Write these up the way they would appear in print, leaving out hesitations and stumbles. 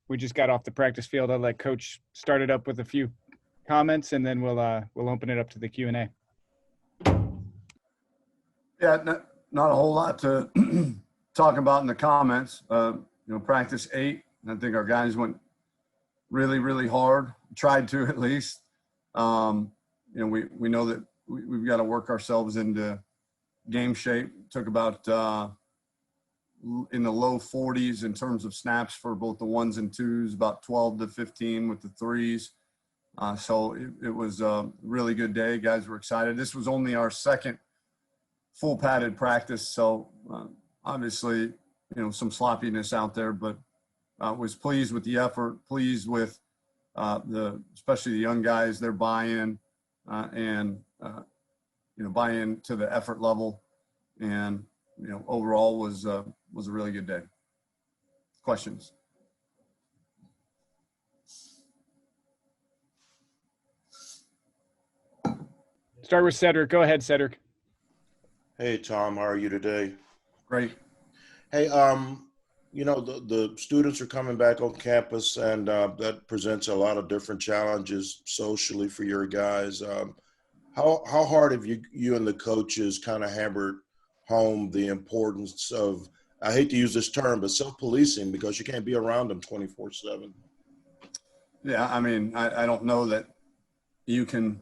we just got off the practice field. I'll let Coach start it up with a few comments, and then we'll open it up to the Q&A. Yeah, not a whole lot to talk about in the comments. Practice 8, I think our guys went really, really hard, tried to at least. We know that we've got to work ourselves into game shape. Took about in the low 40s in terms of snaps for both the 1s and 2s, about 12 to 15 with the 3s. So it was a really good day. Guys were excited. This was only our second full padded practice. So obviously, some sloppiness out there, but was pleased with the effort, pleased with especially the young guys, their buy-in and buy-in to the effort level. And, overall was a really good day. Questions? Start with Cedric. Go ahead, Cedric. Hey, Tom, how are you today? Great. Hey, the students are coming back on campus, and that presents a lot of different challenges socially for your guys. How hard have you and the coaches kind of hammered home the importance of, I hate to use this term, but self-policing, because you can't be around them 24/7? Yeah, I mean, I don't know that you can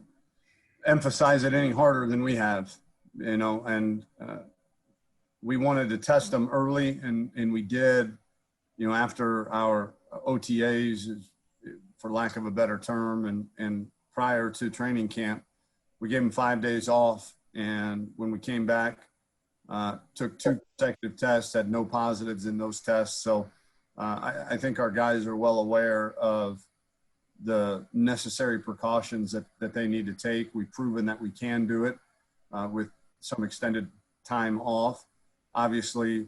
emphasize it any harder than we have, and we wanted to test them early, and we did, after our OTAs, for lack of a better term, and prior to training camp. We gave them 5 days off, and when we came back, took 2 consecutive tests, had no positives in those tests. So I think our guys are well aware of the necessary precautions that they need to take. We've proven that we can do it with some extended time off. Obviously,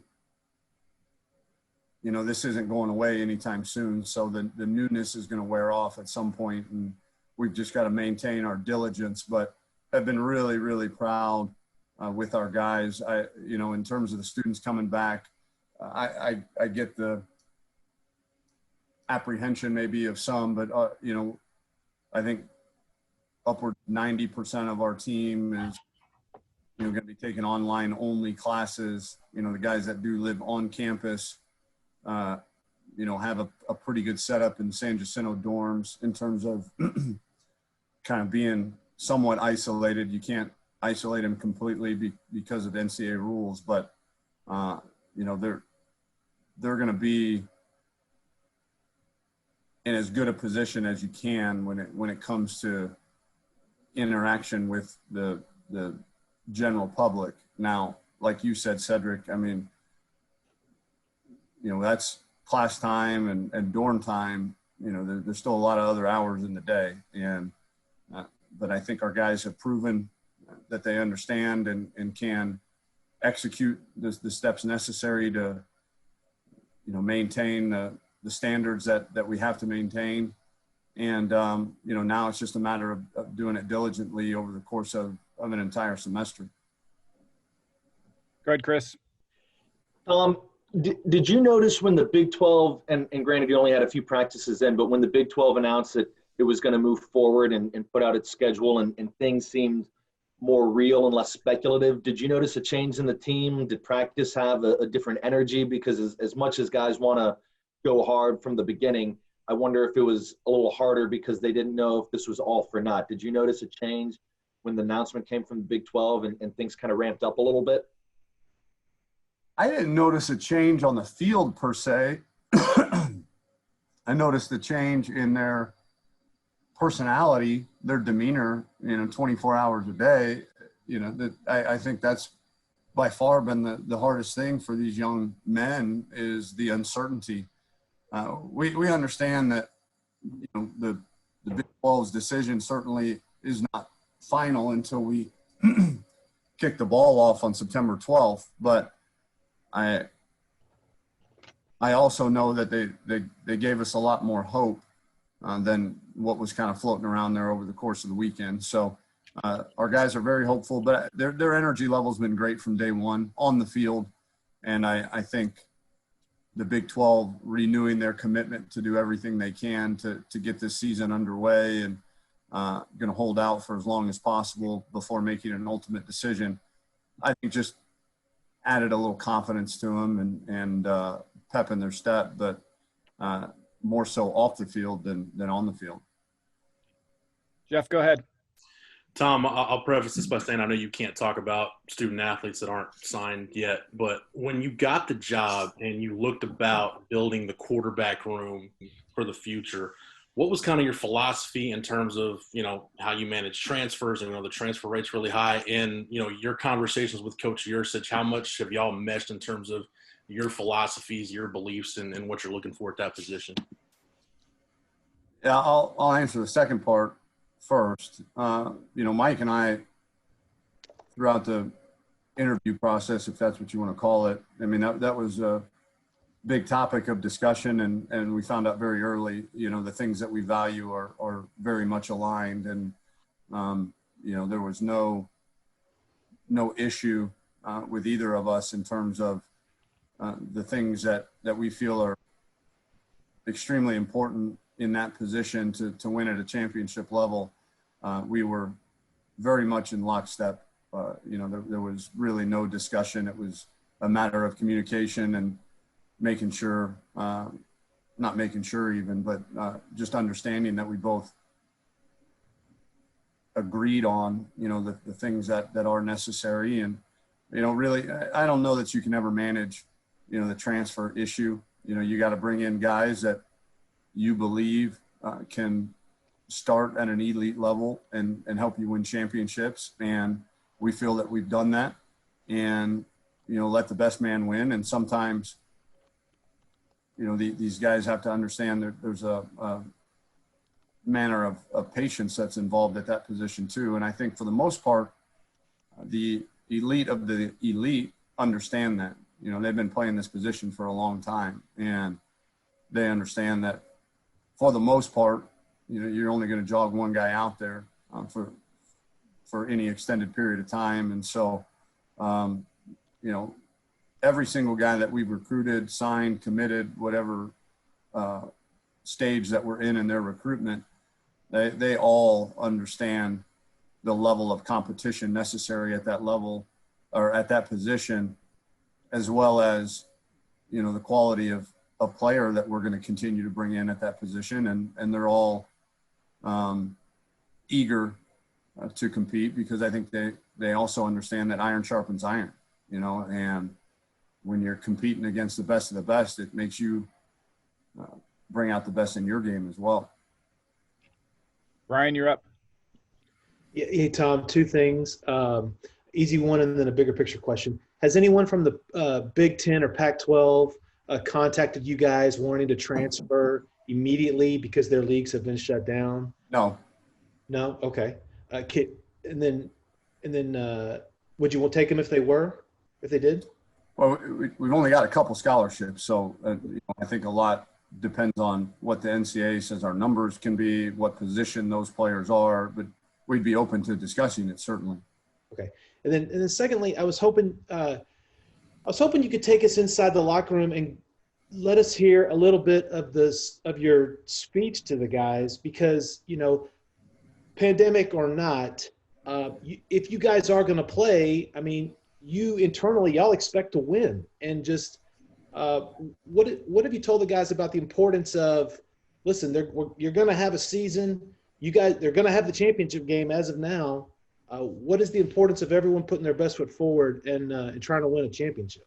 this isn't going away anytime soon, so the newness is going to wear off at some point, and we've just got to maintain our diligence. But I've been really, really proud with our guys. In terms of the students coming back, I get the apprehension maybe of some, but I think upward 90% of our team is going to be taking online only classes. The guys that do live on campus have a pretty good setup in San Jacinto dorms in terms of kind of being somewhat isolated. You can't isolate them completely because of the NCAA rules, but they're going to be in as good a position as you can when it comes to interaction with the general public. Now, like you said, Cedric, I mean, that's class time and dorm time. There's still a lot of other hours in the day, and but I think our guys have proven that they understand and can execute the steps necessary to maintain the standards that we have to maintain. And now it's just a matter of doing it diligently over the course of an entire semester. Go ahead, Chris. Did you notice when the Big 12, and granted you only had a few practices in, but when the Big 12 announced that it was going to move forward and put out its schedule and things seemed more real and less speculative, did you notice a change in the team? Did practice have a different energy? Because as much as guys want to go hard from the beginning, I wonder if it was a little harder because they didn't know if this was all for naught. Did you notice a change when the announcement came from the Big 12 and things kind of ramped up a little bit? I didn't notice a change on the field per se. I noticed the change in their personality, their demeanor, 24 hours a day. I think that's by far been the hardest thing for these young men is the uncertainty. We understand that the Big 12's decision certainly is not final until we kick the ball off on September 12th, but I also know that they gave us a lot more hope than what was kind of floating around there over the course of the weekend. So our guys are very hopeful, but their energy level's been great from day one on the field. And I think, the Big 12 renewing their commitment to do everything they can to get this season underway, and going to hold out for as long as possible before making an ultimate decision, I think just added a little confidence to them and pep in their step, but more so off the field than on the field. Jeff, go ahead. Tom, I'll preface this by saying I know you can't talk about student athletes that aren't signed yet, but when you got the job and you looked about building the quarterback room for the future, what was kind of your philosophy in terms of, how you manage transfers? And, the transfer rate's really high. And, your conversations with Coach Yursich, how much have y'all meshed in terms of your philosophies, your beliefs, and what you're looking for at that position? Yeah, I'll answer the second part first. Mike and I, throughout the interview process, if that's what you want to call it, I mean, that was a big topic of discussion, and we found out very early, the things that we value are very much aligned, and there was no issue with either of us in terms of the things that we feel are extremely important in that position to win at a championship level. We were very much in lockstep. There was really no discussion. It was a matter of communication and making sure, not making sure even, but just understanding that we both agreed on, the things that are necessary. And, really, I don't know that you can ever manage, the transfer issue. You got to bring in guys that you believe can start at an elite level and help you win championships. And we feel that we've done that, and, let the best man win. And sometimes, these guys have to understand that there's a manner of patience that's involved at that position too. And I think for the most part, the elite of the elite understand that. They've been playing this position for a long time, and they understand that for the most part, you're only going to jog one guy out there for any extended period of time. And so, every single guy that we've recruited, signed, committed, whatever stage that we're in their recruitment, they all understand the level of competition necessary at that level or at that position, as well as, the quality of player that we're going to continue to bring in at that position. And they're all eager to compete, because I think they also understand that iron sharpens iron, and when you're competing against the best of the best, it makes you bring out the best in your game as well. Ryan, you're up. Yeah, hey, Tom, two things. Easy one and then a bigger picture question. Has anyone from the Big Ten or Pac-12 contacted you guys wanting to transfer immediately because their leagues have been shut down? No. No? Okay. And then would you take them if they did? Well, we've only got a couple scholarships, so I think a lot depends on what the NCAA says our numbers can be, what position those players are, but we'd be open to discussing it, certainly. Okay. And then secondly, I was hoping you could take us inside the locker room and let us hear a little bit of your speech to the guys, because, pandemic or not, if you guys are going to play, I mean, you internally, y'all expect to win. And just what have you told the guys about the importance of, listen, you're going to have a season. They're going to have the championship game as of now. What is the importance of everyone putting their best foot forward and trying to win a championship?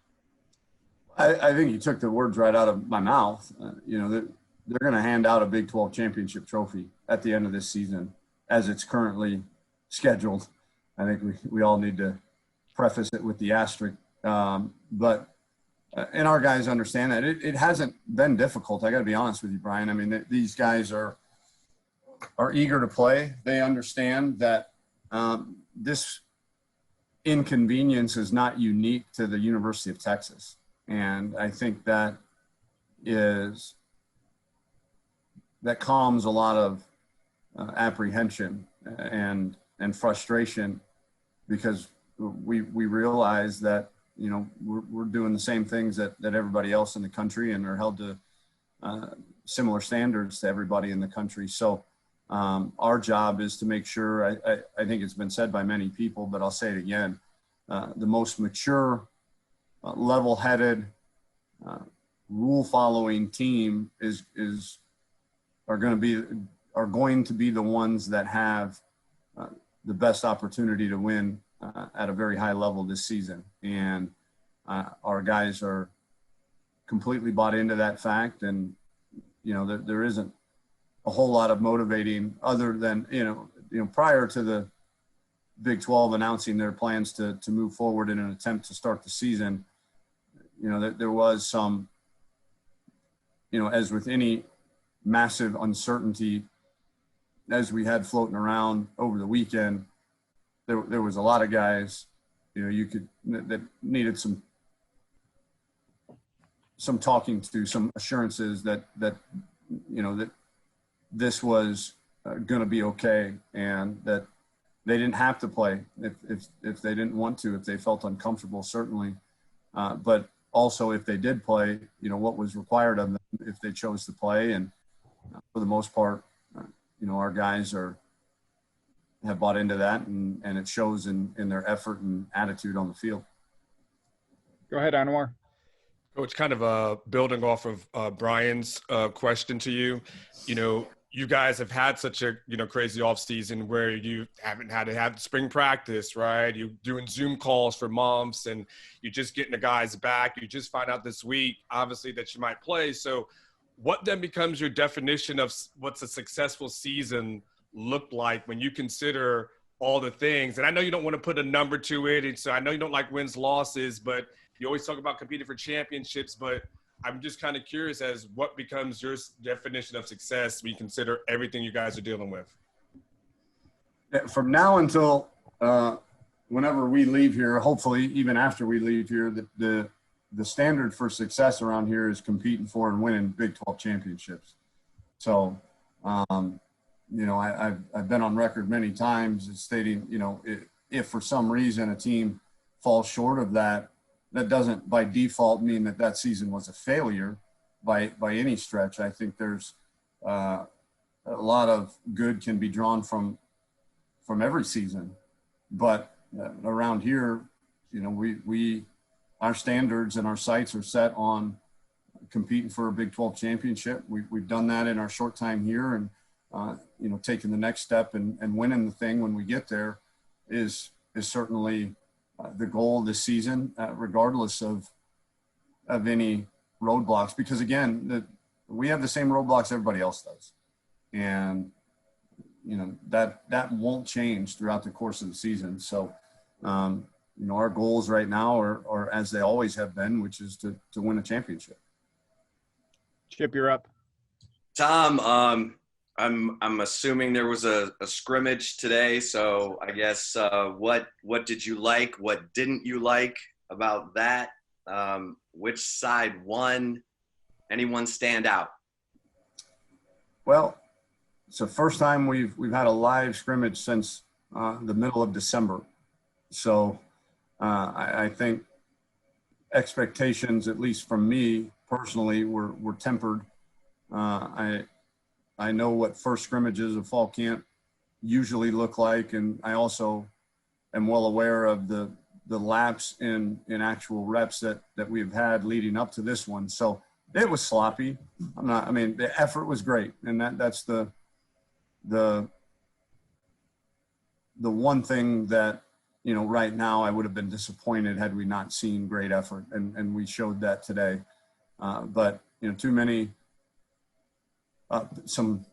I think you took the words right out of my mouth. They're going to hand out a Big 12 championship trophy at the end of this season as it's currently scheduled. I think we all need to preface it with the asterisk. But our guys understand that it hasn't been difficult. I got to be honest with you, Brian. I mean, these guys are eager to play. They understand that this inconvenience is not unique to the University of Texas. And I think that calms a lot of apprehension and frustration, because we realize that we're doing the same things that everybody else in the country and are held to similar standards to everybody in the country. So our job is to make sure, I think it's been said by many people, but I'll say it again, the most mature, level-headed, rule-following team are going to be the ones that have the best opportunity to win at a very high level this season. And our guys are completely bought into that fact. And, there isn't a whole lot of motivating other than, prior to the Big 12 announcing their plans to move forward in an attempt to start the season, there was some, as with any massive uncertainty, as we had floating around over the weekend, there was a lot of guys, that needed some talking to, some assurances that this was going to be okay, and that they didn't have to play if they didn't want to, if they felt uncomfortable, certainly. But also if they did play, what was required of them if they chose to play. And for the most part, our guys have bought into that, and it shows in their effort and attitude on the field. Go ahead, Anwar. Coach, kind of building off of Brian's question to you, you guys have had such a, crazy off season where you haven't had to have spring practice, right? You're doing Zoom calls for months, and you're just getting the guys back. You just find out this week, obviously, that you might play. So what then becomes your definition of what's a successful season look like when you consider all the things? And I know you don't want to put a number to it, and so I know you don't like wins, losses, but you always talk about competing for championships. But I'm just kind of curious as what becomes your definition of success when you consider everything you guys are dealing with. From now until whenever we leave here, hopefully even after we leave here, the standard for success around here is competing for and winning Big 12 championships. So, I've been on record many times as stating, if for some reason a team falls short of that, that doesn't by default mean that season was a failure by any stretch. I think there's a lot of good can be drawn from every season, but around here, our standards and our sights are set on competing for a Big 12 championship. We've done that in our short time here, and taking the next step and winning the thing when we get there is certainly the goal this season, regardless of any roadblocks. Because again, we have the same roadblocks everybody else does, and that won't change throughout the course of the season. So, our goals right now are as they always have been, which is to win a championship. Chip, you're up. Tom, I'm assuming there was a scrimmage today, so I guess what did you like? What didn't you like about that? Which side won? Anyone stand out? Well, it's the first time we've had a live scrimmage since the middle of December. So I think expectations, at least from me personally, were tempered. I know what first scrimmages of fall camp usually look like, and I also am well aware of the lapse in actual reps that we've had leading up to this one. So it was sloppy. The effort was great, and that's the one thing that, right now I would have been disappointed had we not seen great effort, and we showed that today. But too many some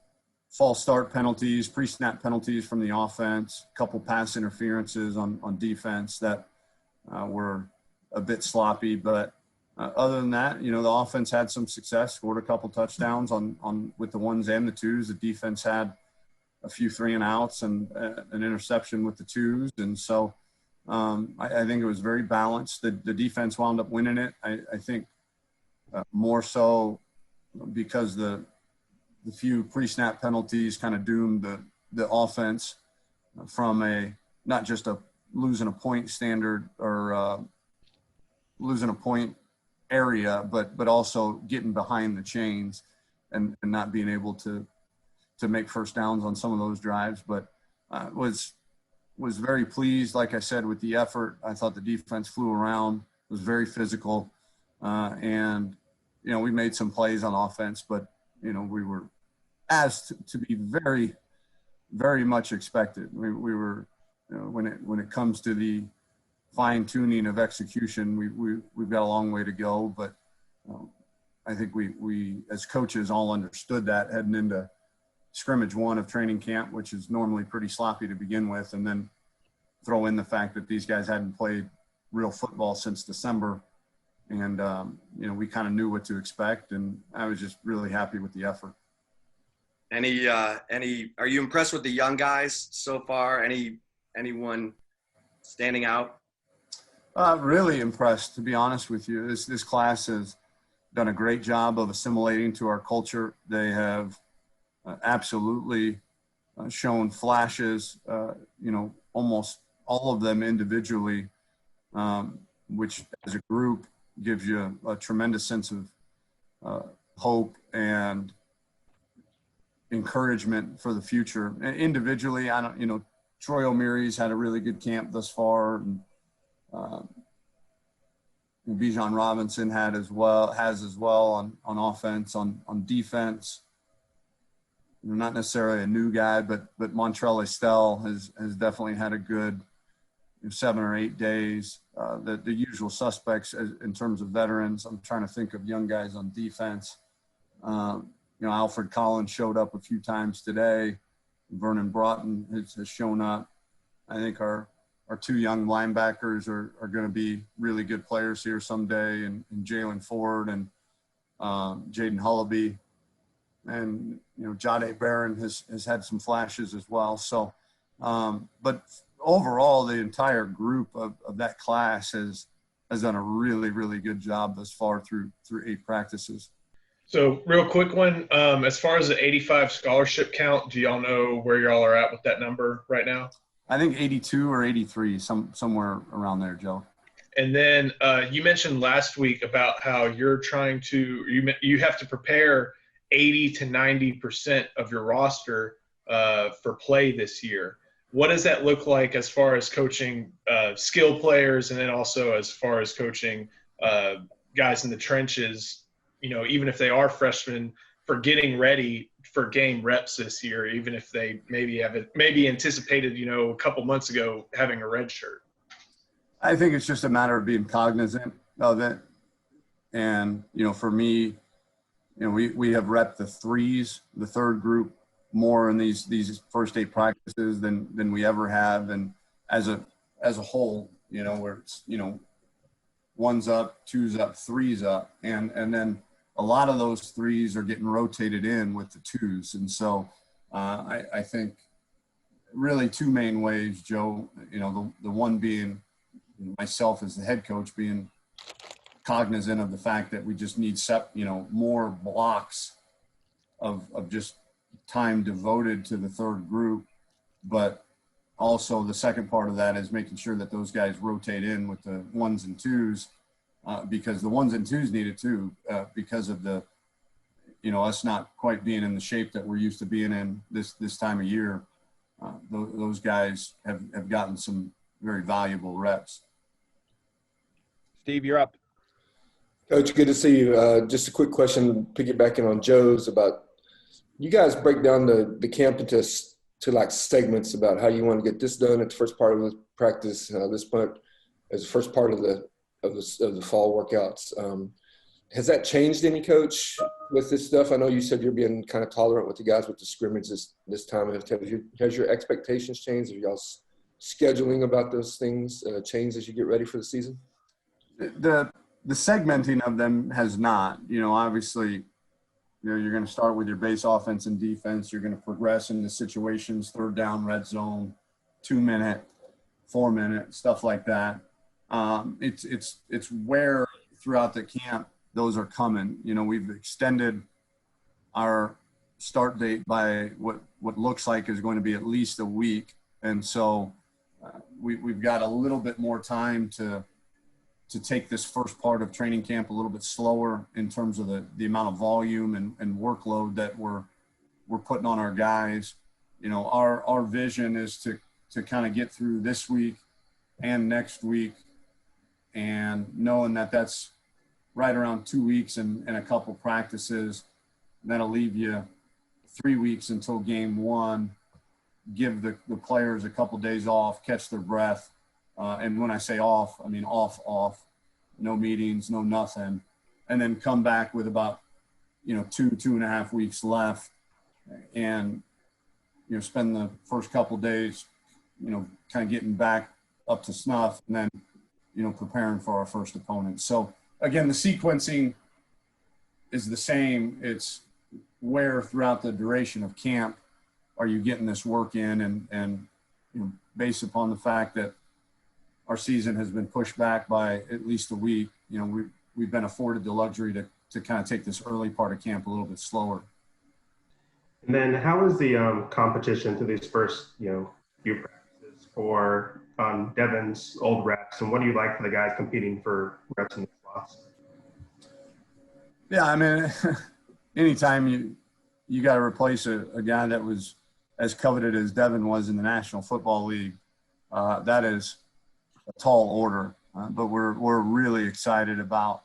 false start penalties, pre-snap penalties from the offense, a couple pass interferences on defense that were a bit sloppy. But other than that, the offense had some success, scored a couple touchdowns on with the ones and the twos. The defense had a few 3-and-outs and an interception with the twos. And so I think it was very balanced. The defense wound up winning it. I think more so because the few pre-snap penalties kind of doomed the offense from not just a losing a point standard or losing a point area, but also getting behind the chains and not being able to make first downs on some of those drives. But was very pleased, like I said, with the effort. I thought the defense flew around, was very physical, and we made some plays on offense, but we were asked to be very, very much expected. We were, when it comes to the fine tuning of execution, we've got a long way to go, but I think we as coaches all understood that heading into scrimmage 1 of training camp, which is normally pretty sloppy to begin with, and then throw in the fact that these guys hadn't played real football since December. And, we kind of knew what to expect, and I was just really happy with the effort. Are you impressed with the young guys so far? Anyone standing out? Really impressed, to be honest with you. This class has done a great job of assimilating to our culture. They have absolutely shown flashes, almost all of them individually, which as a group gives you a tremendous sense of hope and encouragement for the future. And individually, Troy O'Meary's had a really good camp thus far, and Bijan Robinson has as well on offense, on defense. Not necessarily a new guy, but Montrell Estelle has definitely had a good 7 or 8 days. The usual suspects in terms of veterans. I'm trying to think of young guys on defense. Alfred Collins showed up a few times today. Vernon Broughton has shown up. I think our 2 young linebackers are going to be really good players here someday, and Jalen Ford and Jaden Hullaby. And, Jade Barron has had some flashes as well. So, but overall, the entire group of that class has done a really, really good job thus far through 8 practices. So real quick one, as far as the 85 scholarship count, do y'all know where y'all are at with that number right now? I think 82 or 83, somewhere around there, Joe. And then you mentioned last week about how you're trying to you have to prepare 80 to 90% of your roster for play this year. What does that look like as far as coaching skill players, and then also as far as coaching guys in the trenches, even if they are freshmen, for getting ready for game reps this year, even if they maybe anticipated, a couple months ago having a red shirt? I think it's just a matter of being cognizant of it. And, for me, we have repped the threes, the third group, more in these first 8 practices than we ever have. And as a whole, where it's, 1's up, 2's up, 3's up. And then a lot of those 3s are getting rotated in with the 2s. And so I think really 2 main ways, Joe, the one being myself as the head coach being cognizant of the fact that we just need more blocks of just time devoted to the third group. But also the second part of that is making sure that those guys rotate in with the 1s and 2s, because the 1s and 2s need it too, because of the, us not quite being in the shape that we're used to being in this time of year. Those guys have gotten some very valuable reps. Steve, you're up. Coach, good to see you. Just a quick question, piggybacking on Joe's, about you guys break down the camp into like segments about how you want to get this done at the first part of the practice, this part as the first part of the fall workouts. Has that changed any, Coach, with this stuff? I know you said you're being kind of tolerant with the guys with the scrimmage this time. Has your expectations changed? Have y'all's scheduling about those things changed as you get ready for the season? The segmenting of them has not. Obviously, you're going to start with your base offense and defense. You're going to progress into situations, 3rd down, red zone, 2-minute, 4-minute, stuff like that. It's where throughout the camp those are coming. We've extended our start date by what looks like is going to be at least a week. And so we've got a little bit more time to to take this first part of training camp a little bit slower in terms of the amount of volume and workload that we're putting on our guys. You know, our vision is to kind of get through this week and next week, and knowing that that's right around 2 weeks and a couple practices. That'll leave you 3 weeks until game one. Give the players a couple days off, catch their breath. And when I say off, I mean off, no meetings, no nothing. And then come back with about, 2.5 weeks left, and, spend the first couple days, kind of getting back up to snuff, and then, preparing for our first opponent. So again, the sequencing is the same. It's where throughout the duration of camp are you getting this work in, and based upon the fact that our season has been pushed back by at least a week, we've been afforded the luxury to kind of take this early part of camp a little bit slower. And then how is the competition through these first, few practices for Devin's old reps, and what do you like for the guys competing for reps in the slots? Yeah, I mean, anytime you got to replace a guy that was as coveted as Devin was in the National Football League, that is a tall order. But we're really excited about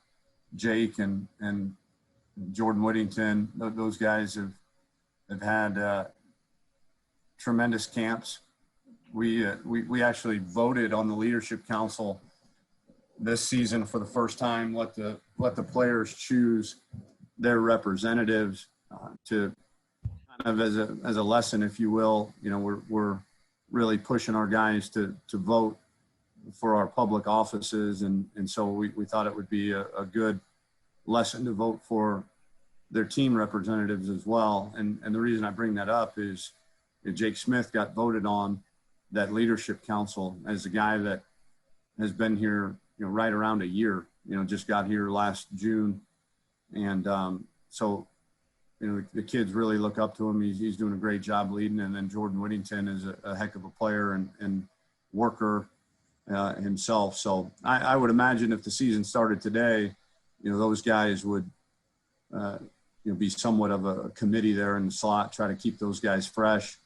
Jake and Jordan Whittington. Those guys have had tremendous camps. We actually voted on the leadership council this season for the first time. Let the players choose their representatives to kind of as a lesson, if you will. We're really pushing our guys to vote for our public offices, and so we thought it would be a good lesson to vote for their team representatives as well. And the reason I bring that up is that Jake Smith got voted on that leadership council as a guy that has been here, right around a year, just got here last June. And so, the kids really look up to him. He's doing a great job leading. And then Jordan Whittington is a heck of a player and worker himself. So I would imagine if the season started today, those guys would, be somewhat of a committee there in the slot, try to keep those guys fresh,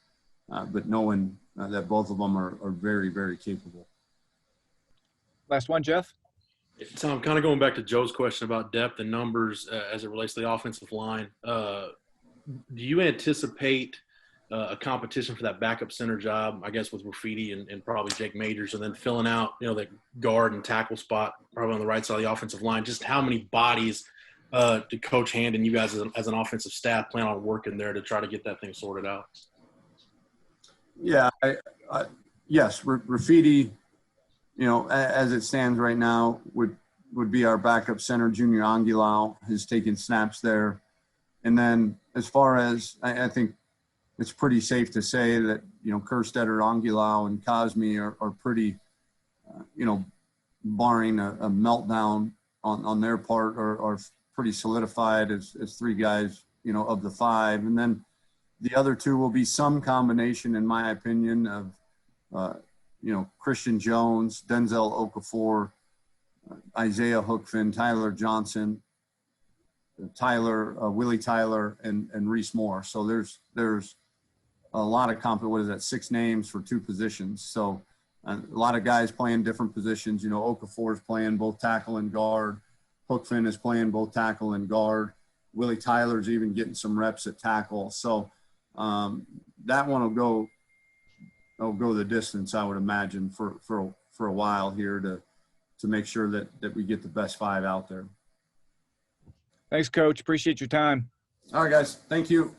but knowing that both of them are very, very capable. Last one, Jeff. Tom, kind of going back to Joe's question about depth and numbers as it relates to the offensive line, do you anticipate a competition for that backup center job, I guess, with Graffiti and probably Jake Majors, and then filling out, the guard and tackle spot probably on the right side of the offensive line? Just how many bodies did Coach Hand and you guys as an offensive staff plan on working there to try to get that thing sorted out? Yeah, yes, Graffiti, as it stands right now, would be our backup center. Junior Angulau has taken snaps there. And then as far as, I think it's pretty safe to say that, Kerstetter, Angulau, and Cosme are pretty, barring a meltdown on their part, are pretty solidified as three guys, of the five. And then the other two will be some combination, in my opinion, of, Christian Jones, Denzel Okafor, Isaiah Hookfin, Tyler Johnson, Willie Tyler, and Reese Moore. So there's a lot of 6 names for 2 positions. So a lot of guys playing different positions. Okafor is playing both tackle and guard. Hookfin is playing both tackle and guard. Willie Tyler's even getting some reps at tackle. So that one will go the distance, I would imagine, for a while here to make sure that we get the best 5 out there. Thanks, Coach. Appreciate your time. All right, guys. Thank you.